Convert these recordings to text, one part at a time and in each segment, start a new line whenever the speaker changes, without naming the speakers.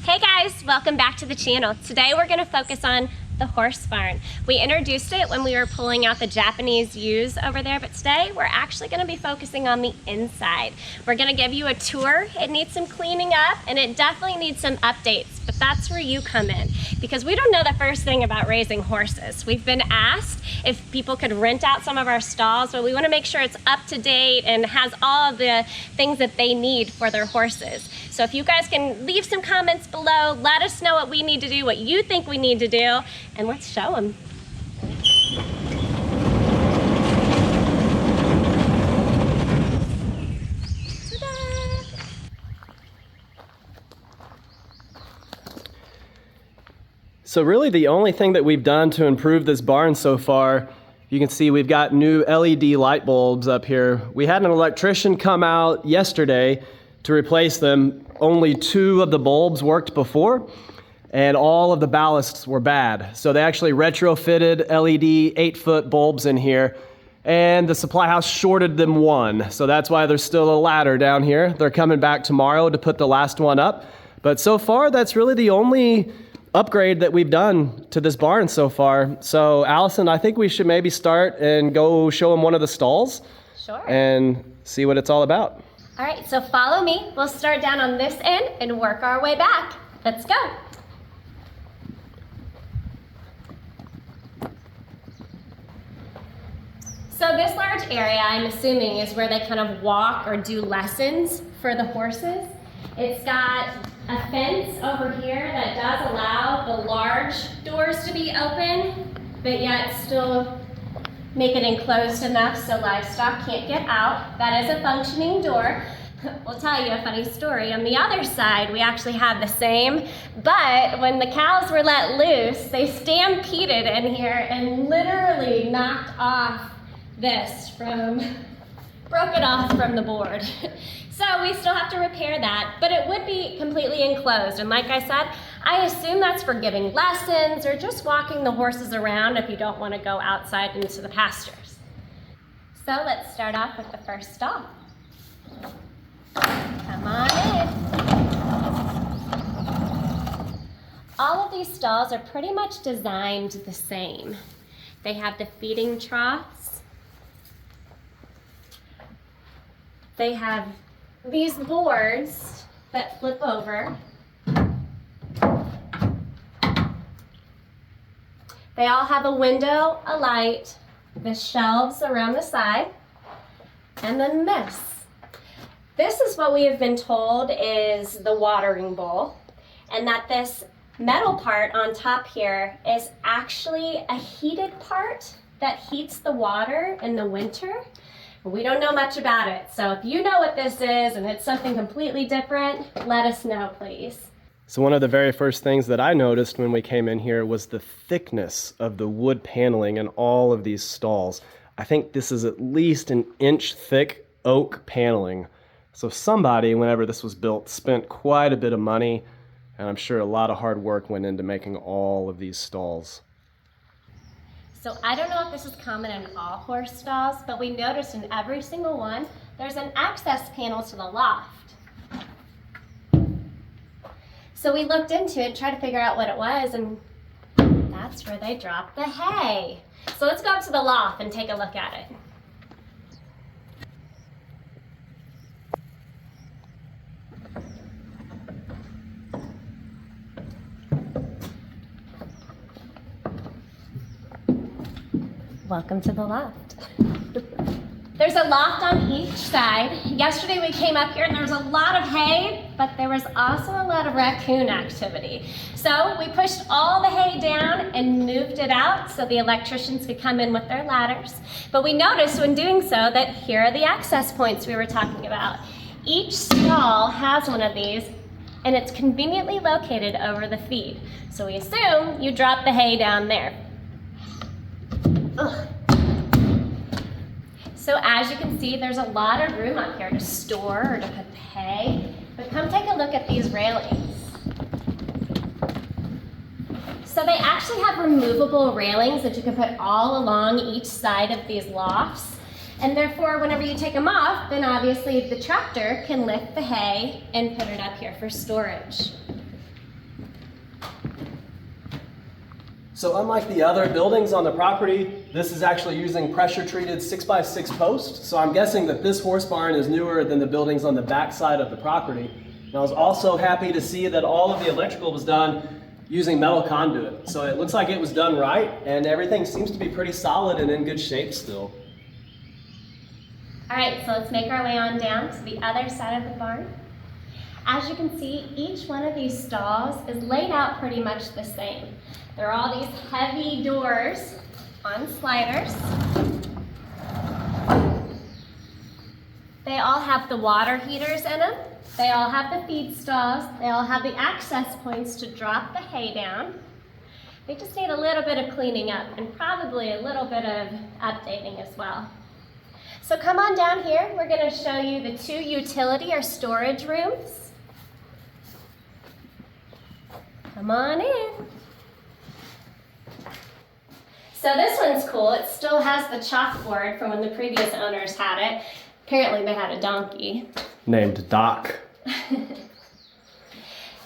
Hey guys, welcome back to the channel. Today we're going to focus on the horse barn. We introduced it when we were pulling out the Japanese ewes over there, but today we're actually going to be focusing on the inside. We're going to give you a tour. It needs some cleaning up and it definitely needs some updates, but that's where you come in because we don't know the first thing about raising horses. We've been asked if people could rent out some of our stalls, but we want to make sure it's up to date and has all of the things that they need for their horses. So if you guys can leave some comments below, let us know what we need to do, what you think we need to do, and let's show them.
So really the only thing that we've done to improve this barn so far, you can see we've got new LED light bulbs up here. We had an electrician come out yesterday to replace them. Only 2 of the bulbs worked before, and all of the ballasts were bad. So they actually retrofitted LED 8-foot bulbs in here, and the supply house shorted them 1. So that's why there's still a ladder down here. They're coming back tomorrow to put the last one up. But so far, that's really the only upgrade that we've done to this barn so far. So Allison, I think we should maybe start and go show them one of the stalls.
Sure.
And see what it's all about.
All right, so follow me. We'll start down on this end and work our way back. Let's go. So this large area, I'm assuming, is where they kind of walk or do lessons for the horses. It's got a fence over here that does allow the large doors to be open, but yet still make it enclosed enough so livestock can't get out. That is a functioning door. We'll tell you a funny story. On the other side, we actually had the same, but when the cows were let loose, they stampeded in here and literally knocked off this broke it off from the board. So we still have to repair that, but it would be completely enclosed. And like I said, I assume that's for giving lessons or just walking the horses around if you don't want to go outside into the pastures. So let's start off with the first stall. Come on in. All of these stalls are pretty much designed the same. They have the feeding troughs. They have these boards that flip over. They all have a window, a light, the shelves around the side, and then this. This is what we have been told is the watering bowl, and that this metal part on top here is actually a heated part that heats the water in the winter. We don't know much about it, so if you know what this is and it's something completely different, let us know, please.
So one of the very first things that I noticed when we came in here was the thickness of the wood paneling in all of these stalls. I think this is at least an inch thick oak paneling. So somebody, whenever this was built, spent quite a bit of money, and I'm sure a lot of hard work went into making all of these stalls.
So I don't know if this is common in all horse stalls, but we noticed in every single one, there's an access panel to the loft. So we looked into it, tried to figure out what it was, and that's where they drop the hay. So let's go up to the loft and take a look at it. Welcome to the loft. There's a loft on each side. Yesterday we came up here and there was a lot of hay, but there was also a lot of raccoon activity. So we pushed all the hay down and moved it out so the electricians could come in with their ladders. But we noticed when doing so that here are the access points we were talking about. Each stall has one of these and it's conveniently located over the feed. So we assume you drop the hay down there. Ugh. So as you can see, there's a lot of room up here to store or to put hay. But come take a look at these railings. So they actually have removable railings that you can put all along each side of these lofts. And therefore, whenever you take them off, then obviously the tractor can lift the hay and put it up here for storage.
So unlike the other buildings on the property, this is actually using pressure-treated 6x6 posts. So I'm guessing that this horse barn is newer than the buildings on the back side of the property. And I was also happy to see that all of the electrical was done using metal conduit. So it looks like it was done right, and everything seems to be pretty solid and in good shape still.
All right, so let's make our way on down to the other side of the barn. As you can see, each one of these stalls is laid out pretty much the same. There are all these heavy doors on sliders. They all have the water heaters in them. They all have the feed stalls. They all have the access points to drop the hay down. They just need a little bit of cleaning up and probably a little bit of updating as well. So come on down here. We're going to show you the 2 utility or storage rooms. Come on in. So this one's cool. It still has the chalkboard from when the previous owners had it. Apparently they had a donkey.
Named Doc.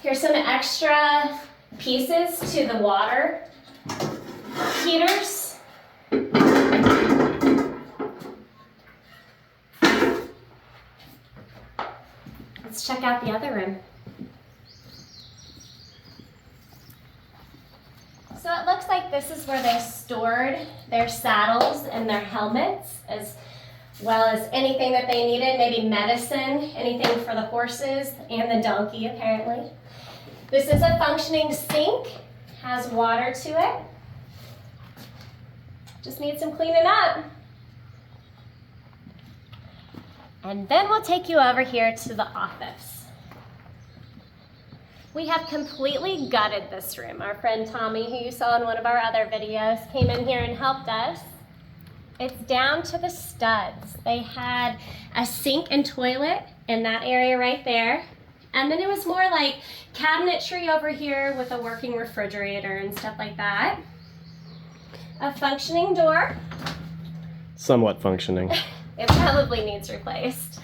Here's some extra pieces to the water heaters. Let's check out the other room. So it looks like this is where they stored their saddles and their helmets, as well as anything that they needed, maybe medicine, anything for the horses and the donkey apparently. This is a functioning sink, has water to it. Just needs some cleaning up. And then we'll take you over here to the office. We have completely gutted this room. Our friend Tommy, who you saw in one of our other videos, came in here and helped us. It's down to the studs. They had a sink and toilet in that area right there. And then it was more like cabinetry over here with a working refrigerator and stuff like that. A functioning door.
Somewhat functioning.
It probably needs replaced.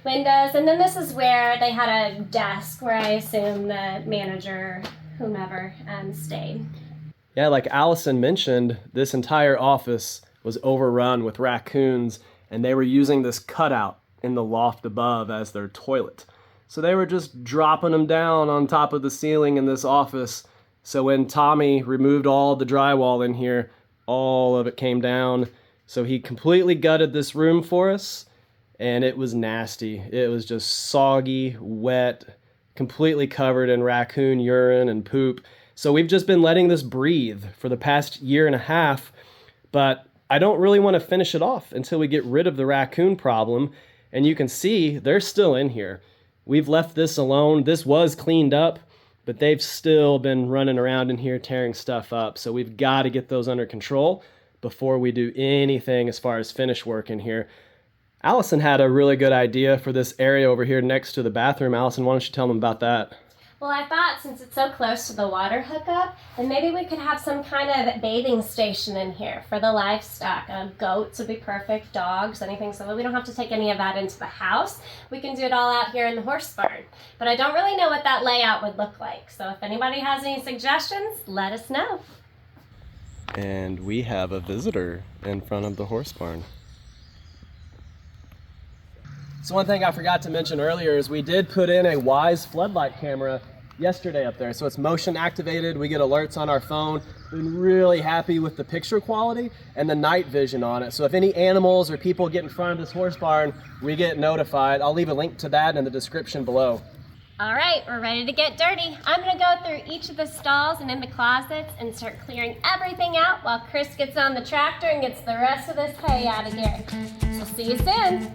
Windows, and then this is where they had a desk where I assume the manager, whomever, stayed.
Yeah, like Allison mentioned, this entire office was overrun with raccoons, and they were using this cutout in the loft above as their toilet. So they were just dropping them down on top of the ceiling in this office. So when Tommy removed all the drywall in here, all of it came down. So he completely gutted this room for us, and it was nasty. It was just soggy, wet, completely covered in raccoon urine and poop. So we've just been letting this breathe for the past 1.5 years, but I don't really want to finish it off until we get rid of the raccoon problem. And you can see they're still in here. We've left this alone. This was cleaned up, but they've still been running around in here tearing stuff up. So we've got to get those under control before we do anything as far as finish work in here. Allison had a really good idea for this area over here next to the bathroom. Allison, why don't you tell them about that?
Well, I thought since it's so close to the water hookup, then maybe we could have some kind of bathing station in here for the livestock. Goats would be perfect, dogs, anything, so that we don't have to take any of that into the house. We can do it all out here in the horse barn. But I don't really know what that layout would look like. So if anybody has any suggestions, let us know.
And we have a visitor in front of the horse barn. So one thing I forgot to mention earlier is we did put in a Wise floodlight camera yesterday up there. So it's motion activated. We get alerts on our phone. Been really happy with the picture quality and the night vision on it. So if any animals or people get in front of this horse barn, we get notified. I'll leave a link to that in the description below.
All right, we're ready to get dirty. I'm gonna go through each of the stalls and in the closets and start clearing everything out while Chris gets on the tractor and gets the rest of this hay out of here. So see you soon.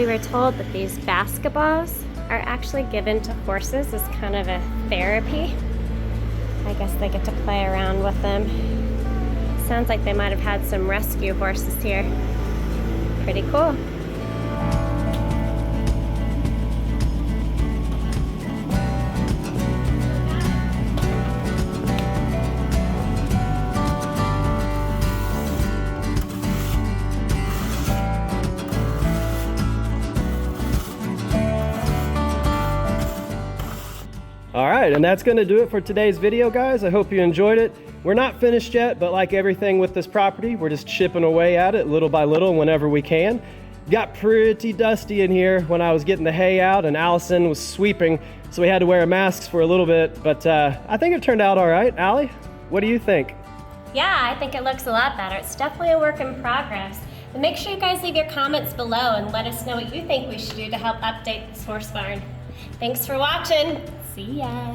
we were told that these basketballs are actually given to horses as kind of a therapy. I guess they get to play around with them. Sounds like they might have had some rescue horses here. Pretty cool.
All right, and that's gonna do it for today's video, guys. I hope you enjoyed it. We're not finished yet, but like everything with this property, we're just chipping away at it little by little whenever we can. Got pretty dusty in here when I was getting the hay out and Allison was sweeping, so we had to wear masks for a little bit, but I think it turned out all right. Allie, what do you think?
Yeah, I think it looks a lot better. It's definitely a work in progress. But make sure you guys leave your comments below and let us know what you think we should do to help update this horse barn. Thanks for watching. See ya.